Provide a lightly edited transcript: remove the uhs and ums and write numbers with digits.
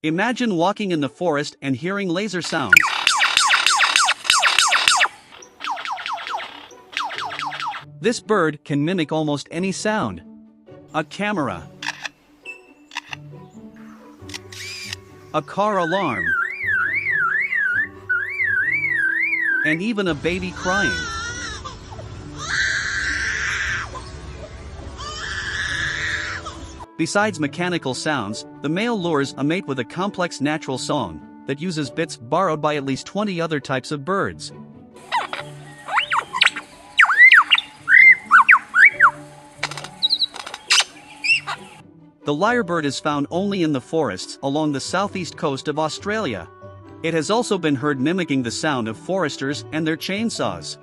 Imagine walking in the forest and hearing laser sounds. This bird can mimic almost any sound. A camera, a car alarm, and even a baby crying. Besides mechanical sounds, the male lures a mate with a complex natural song that uses bits borrowed by at least 20 other types of birds. The lyrebird is found only in the forests along the southeast coast of Australia. It has also been heard mimicking the sound of foresters and their chainsaws.